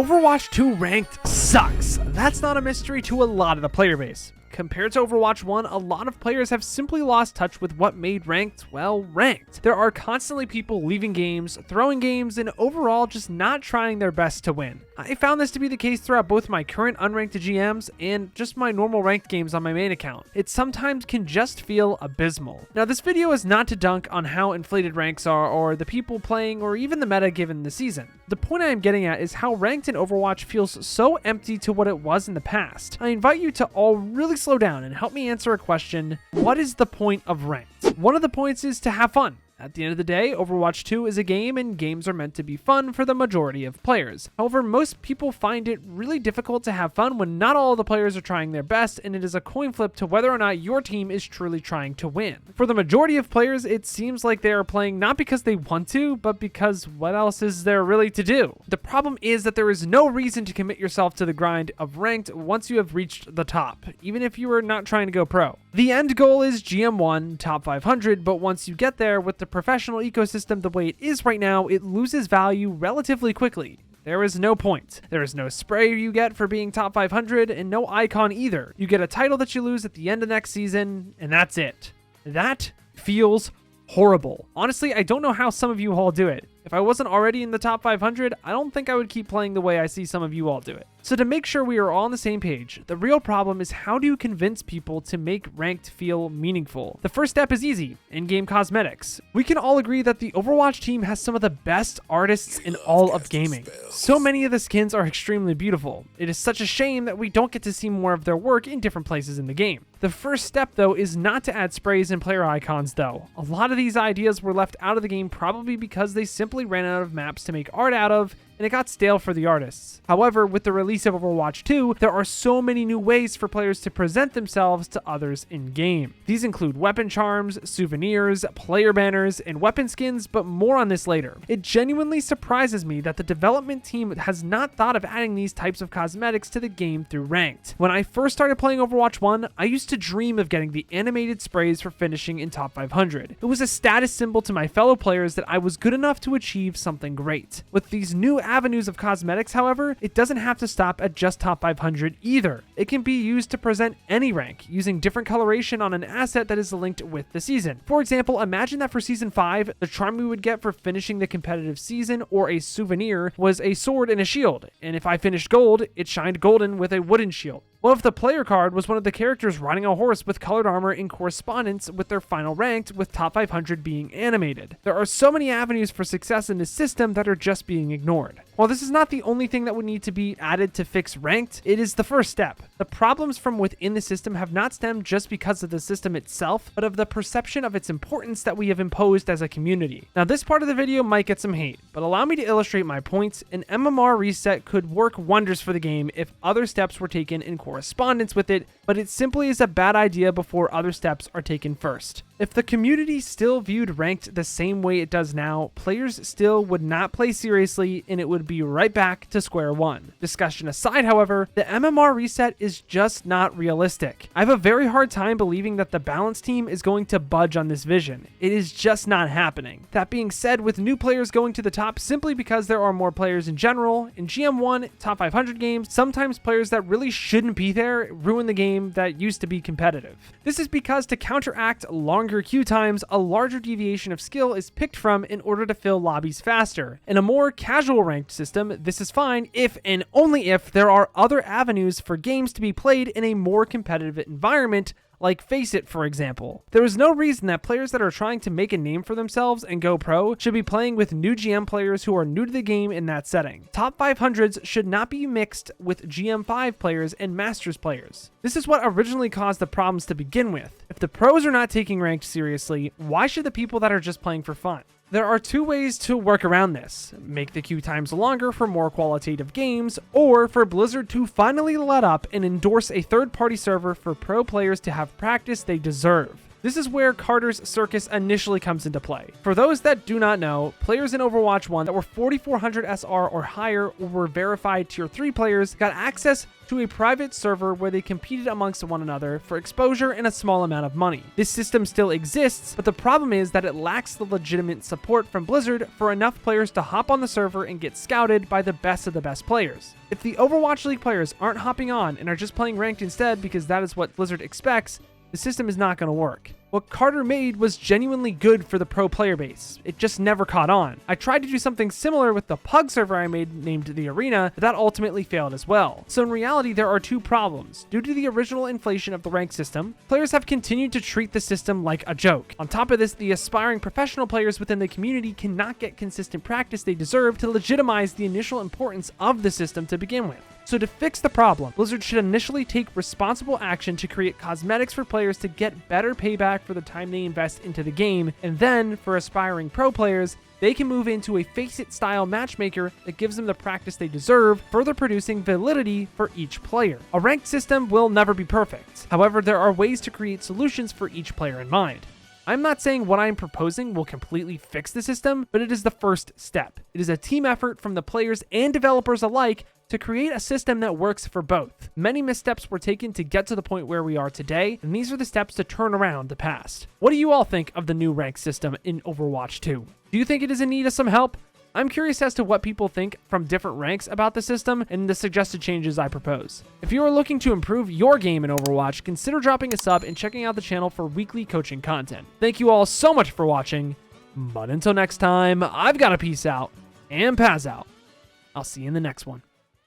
Overwatch 2 ranked sucks. That's not a mystery to a lot of the player base. Compared to Overwatch 1, a lot of players have simply lost touch with what made ranked, well, ranked. There are constantly people leaving games, throwing games, and overall just not trying their best to win. I found this to be the case throughout both my current unranked GMs and just my normal ranked games on my main account. It sometimes can just feel abysmal. Now, this video is not to dunk on how inflated ranks are or the people playing or even the meta given the season. The point I am getting at is how ranked in Overwatch feels so empty to what it was in the past. I invite you to all really slow down and help me answer a question: what is the point of ranked? One of the points is to have fun. At the end of the day, Overwatch 2 is a game, and games are meant to be fun for the majority of players. However, most people find it really difficult to have fun when not all the players are trying their best, and it is a coin flip to whether or not your team is truly trying to win. For the majority of players, it seems like they are playing not because they want to, but because what else is there really to do? The problem is that there is no reason to commit yourself to the grind of ranked once you have reached the top, even if you are not trying to go pro. The end goal is GM1, top 500, but once you get there, with the professional ecosystem the way it is right now, it loses value relatively quickly. There is no point. There is no spray you get for being top 500 and no icon either. You get a title that you lose at the end of next season, and that's it. That feels horrible. Honestly, I don't know how some of you all do it. If I wasn't already in the top 500, I don't think I would keep playing the way I see some of you all do it. So to make sure we are all on the same page, the real problem is how do you convince people to make ranked feel meaningful? The first step is easy: in-game cosmetics. We can all agree that the Overwatch team has some of the best artists in all of gaming. So many of the skins are extremely beautiful. It is such a shame that we don't get to see more of their work in different places in the game. The first step, though, is not to add sprays and player icons, though. A lot of these ideas were left out of the game probably because they simply ran out of maps to make art out of, and it got stale for the artists. However, with the release of Overwatch 2, there are so many new ways for players to present themselves to others in-game. These include weapon charms, souvenirs, player banners, and weapon skins, but more on this later. It genuinely surprises me that the development team has not thought of adding these types of cosmetics to the game through ranked. When I first started playing Overwatch 1, I used to dream of getting the animated sprays for finishing in top 500. It was a status symbol to my fellow players that I was good enough to achieve something great. With these new avenues of cosmetics, however, it doesn't have to stop at just top 500 either. It can be used to present any rank, using different coloration on an asset that is linked with the season. For example, imagine that for Season 5, the charm we would get for finishing the competitive season or a souvenir was a sword and a shield, and if I finished gold, it shined golden with a wooden shield. Well, if the player card was one of the characters riding a horse with colored armor in correspondence with their final ranked, with top 500 being animated. There are so many avenues for success in this system that are just being ignored. While this is not the only thing that would need to be added to fix ranked, it is the first step. The problems from within the system have not stemmed just because of the system itself, but of the perception of its importance that we have imposed as a community. Now, this part of the video might get some hate, but allow me to illustrate my points. An MMR reset could work wonders for the game if other steps were taken in correspondence with it, but it simply is a bad idea before other steps are taken first. If the community still viewed ranked the same way it does now, players still would not play seriously, and it would be right back to square one. Discussion aside, however, the MMR reset is just not realistic. I have a very hard time believing that the balance team is going to budge on this vision. It is just not happening. That being said, with new players going to the top simply because there are more players in general, in GM1 top 500 games, sometimes players that really shouldn't be there ruin the game that used to be competitive. This is because to counteract longer queue times, a larger deviation of skill is picked from in order to fill lobbies faster. In a more casual ranked system, this is fine if and only if there are other avenues for games to be played in a more competitive environment, like Face It, for example. There is no reason that players that are trying to make a name for themselves and go pro should be playing with new GM players who are new to the game in that setting. Top 500s should not be mixed with GM5 players and Masters players. This is what originally caused the problems to begin with. If the pros are not taking ranked seriously, why should the people that are just playing for fun? There are two ways to work around this: make the queue times longer for more qualitative games, or for Blizzard to finally let up and endorse a third-party server for pro players to have practice they deserve. This is where Carter's circus initially comes into play. For those that do not know, players in Overwatch 1 that were 4400 SR or higher or were verified tier 3 players got access to a private server where they competed amongst one another for exposure and a small amount of money. This system still exists, but the problem is that it lacks the legitimate support from Blizzard for enough players to hop on the server and get scouted by the best of the best players. If the Overwatch League players aren't hopping on and are just playing ranked instead because that is what Blizzard expects, the system is not going to work. What Carter made was genuinely good for the pro player base. It just never caught on. I tried to do something similar with the Pug server I made named The Arena, but that ultimately failed as well. So in reality, there are two problems. Due to the original inflation of the rank system, players have continued to treat the system like a joke. On top of this, the aspiring professional players within the community cannot get consistent practice they deserve to legitimize the initial importance of the system to begin with. So to fix the problem, Blizzard should initially take responsible action to create cosmetics for players to get better payback for the time they invest into the game, and then for aspiring pro players, they can move into a face-it style matchmaker that gives them the practice they deserve, further producing validity for each player. A ranked system will never be perfect. However, there are ways to create solutions for each player in mind. I'm not saying what I'm proposing will completely fix the system, but it is the first step. It is a team effort from the players and developers alike to create a system that works for both. Many missteps were taken to get to the point where we are today, and these are the steps to turn around the past. What do you all think of the new rank system in Overwatch 2? Do you think it is in need of some help? I'm curious as to what people think from different ranks about the system and the suggested changes I propose. If you are looking to improve your game in Overwatch, consider dropping a sub and checking out the channel for weekly coaching content. Thank you all so much for watching, but until next time, I've got to peace out and Paz out. I'll see you in the next one.